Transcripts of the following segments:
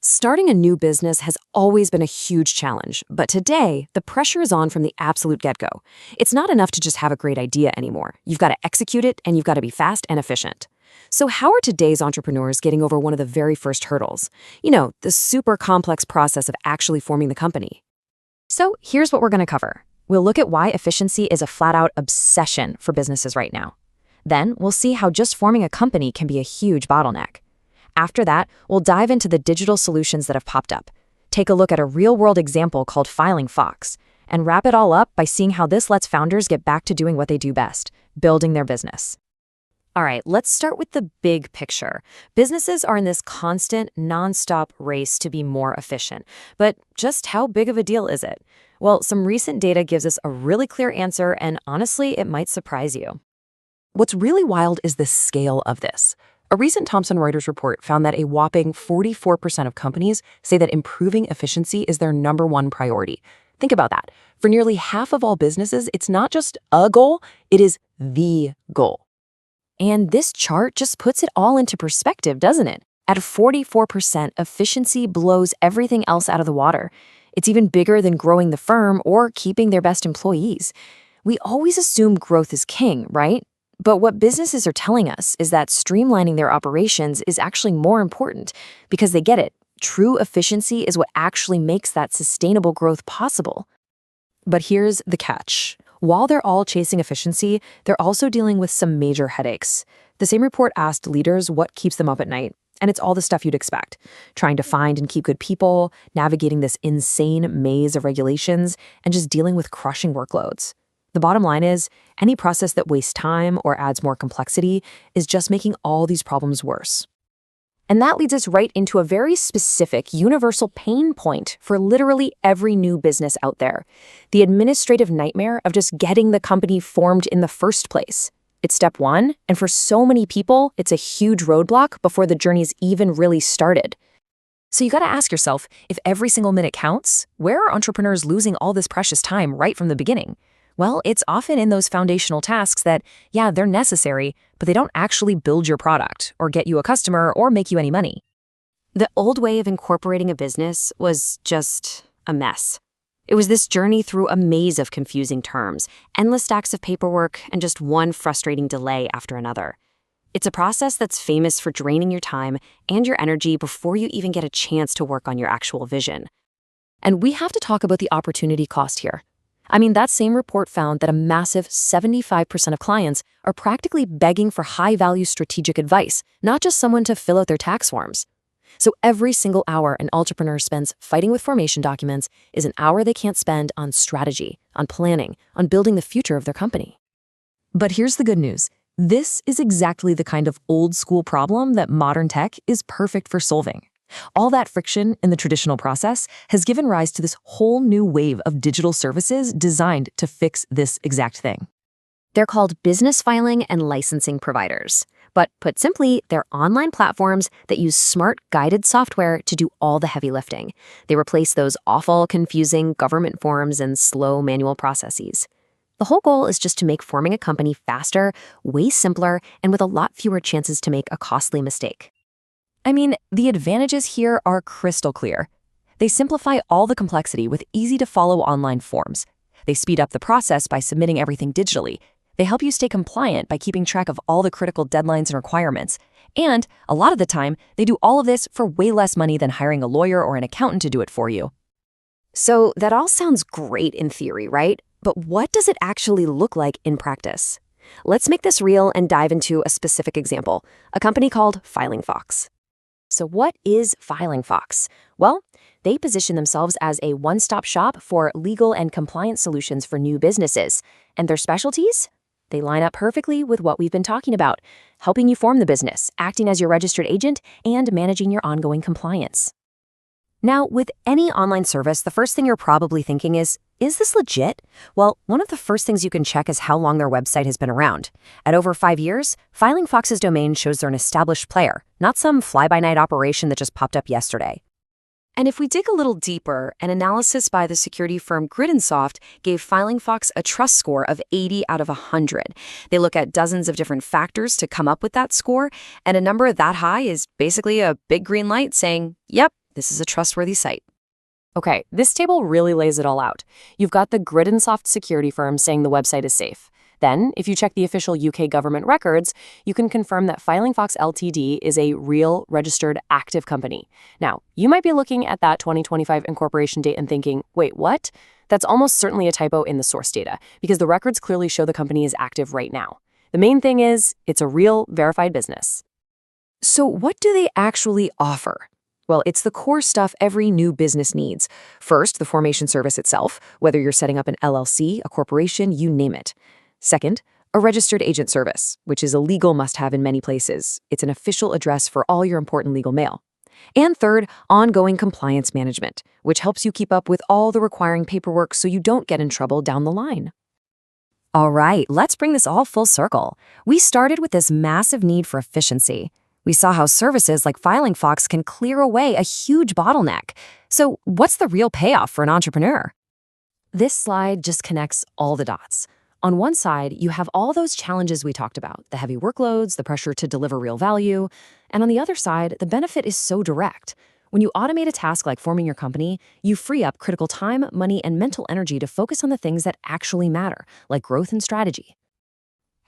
Starting a new business has always been a huge challenge, but today, the pressure is on from the absolute get-go. It's not enough to just have a great idea anymore. You've got to execute it, and you've got to be fast and efficient. So how are today's entrepreneurs getting over one of the very first hurdles? The super complex process of actually forming the company. So here's what we're going to cover. We'll look at why efficiency is a flat-out obsession for businesses right now. Then we'll see how just forming a company can be a huge bottleneck. After that, we'll dive into the digital solutions that have popped up, take a look at a real-world example called FilingFox, and wrap it all up by seeing how this lets founders get back to doing what they do best, building their business. All right, let's start with the big picture. Businesses are in this constant, nonstop race to be more efficient. But just how big of a deal is it? Well, some recent data gives us a really clear answer, and honestly, it might surprise you. What's really wild is the scale of this. A recent Thomson Reuters report found that a whopping 44% of companies say that improving efficiency is their #1 priority. Think about that. For nearly half of all businesses, it's not just a goal, it is the goal. And this chart just puts it all into perspective, doesn't it? At 44%, efficiency blows everything else out of the water. It's even bigger than growing the firm or keeping their best employees. We always assume growth is king, right? But what businesses are telling us is that streamlining their operations is actually more important because they get it. True efficiency is what actually makes that sustainable growth possible. But here's the catch. While they're all chasing efficiency, they're also dealing with some major headaches. The same report asked leaders what keeps them up at night, and it's all the stuff you'd expect. Trying to find and keep good people, navigating this insane maze of regulations, and just dealing with crushing workloads. The bottom line is, any process that wastes time or adds more complexity is just making all these problems worse. And that leads us right into a very specific, universal pain point for literally every new business out there: the administrative nightmare of just getting the company formed in the first place. It's step one, and for so many people, it's a huge roadblock before the journey's even really started. So you gotta ask yourself, if every single minute counts, where are entrepreneurs losing all this precious time right from the beginning? Well, it's often in those foundational tasks that, yeah, they're necessary, but they don't actually build your product or get you a customer or make you any money. The old way of incorporating a business was just a mess. It was this journey through a maze of confusing terms, endless stacks of paperwork, and just one frustrating delay after another. It's a process that's famous for draining your time and your energy before you even get a chance to work on your actual vision. And we have to talk about the opportunity cost here. I mean, that same report found that a massive 75% of clients are practically begging for high-value strategic advice, not just someone to fill out their tax forms. So every single hour an entrepreneur spends fighting with formation documents is an hour they can't spend on strategy, on planning, on building the future of their company. But here's the good news. This is exactly the kind of old-school problem that modern tech is perfect for solving. All that friction in the traditional process has given rise to this whole new wave of digital services designed to fix this exact thing. They're called business filing and licensing providers. But put simply, they're online platforms that use smart, guided software to do all the heavy lifting. They replace those awful, confusing government forms and slow manual processes. The whole goal is just to make forming a company faster, way simpler, and with a lot fewer chances to make a costly mistake. I mean, the advantages here are crystal clear. They simplify all the complexity with easy-to-follow online forms. They speed up the process by submitting everything digitally. They help you stay compliant by keeping track of all the critical deadlines and requirements. And a lot of the time, they do all of this for way less money than hiring a lawyer or an accountant to do it for you. So that all sounds great in theory, right? But what does it actually look like in practice? Let's make this real and dive into a specific example, a company called FilingFox. So what is FilingFox? Well, they position themselves as a one-stop shop for legal and compliance solutions for new businesses. And their specialties? They line up perfectly with what we've been talking about, helping you form the business, acting as your registered agent, and managing your ongoing compliance. Now, with any online service, the first thing you're probably thinking is this legit? Well, one of the first things you can check is how long their website has been around. At over 5 years, FilingFox's domain shows they're an established player, not some fly-by-night operation that just popped up yesterday. And if we dig a little deeper, an analysis by the security firm Grid&Soft gave FilingFox a trust score of 80 out of 100. They look at dozens of different factors to come up with that score, and a number that high is basically a big green light saying, yep, this is a trustworthy site. Okay, this table really lays it all out. You've got the grid and soft security firm saying the website is safe. Then, if you check the official UK government records, you can confirm that FilingFox Ltd is a real, registered, active company. Now, you might be looking at that 2025 incorporation date and thinking, wait, what? That's almost certainly a typo in the source data, because the records clearly show the company is active right now. The main thing is, it's a real, verified business. So what do they actually offer? Well, it's the core stuff every new business needs. First, the formation service itself, whether you're setting up an LLC, a corporation, you name it. Second, a registered agent service, which is a legal must-have in many places. It's an official address for all your important legal mail. And third, ongoing compliance management, which helps you keep up with all the requiring paperwork so you don't get in trouble down the line. All right, let's bring this all full circle. We started with this massive need for efficiency. We saw how services like FilingFox can clear away a huge bottleneck. So what's the real payoff for an entrepreneur? This slide just connects all the dots. On one side, you have all those challenges we talked about, the heavy workloads, the pressure to deliver real value. And on the other side, the benefit is so direct. When you automate a task like forming your company, you free up critical time, money, and mental energy to focus on the things that actually matter, like growth and strategy.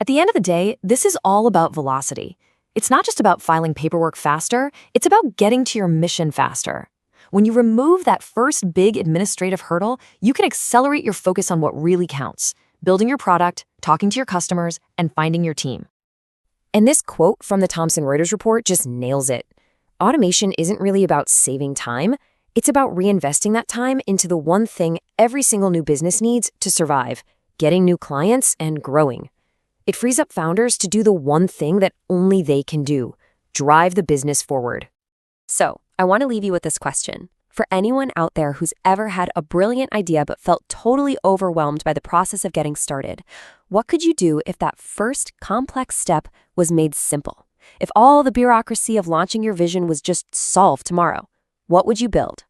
At the end of the day, this is all about velocity. It's not just about filing paperwork faster, it's about getting to your mission faster. When you remove that first big administrative hurdle, you can accelerate your focus on what really counts: building your product, talking to your customers, and finding your team. And this quote from the Thomson Reuters report just nails it. Automation isn't really about saving time, it's about reinvesting that time into the one thing every single new business needs to survive: getting new clients and growing. It frees up founders to do the one thing that only they can do: drive the business forward. So, I want to leave you with this question. For anyone out there who's ever had a brilliant idea but felt totally overwhelmed by the process of getting started, what could you do if that first complex step was made simple? If all the bureaucracy of launching your vision was just solved tomorrow, what would you build?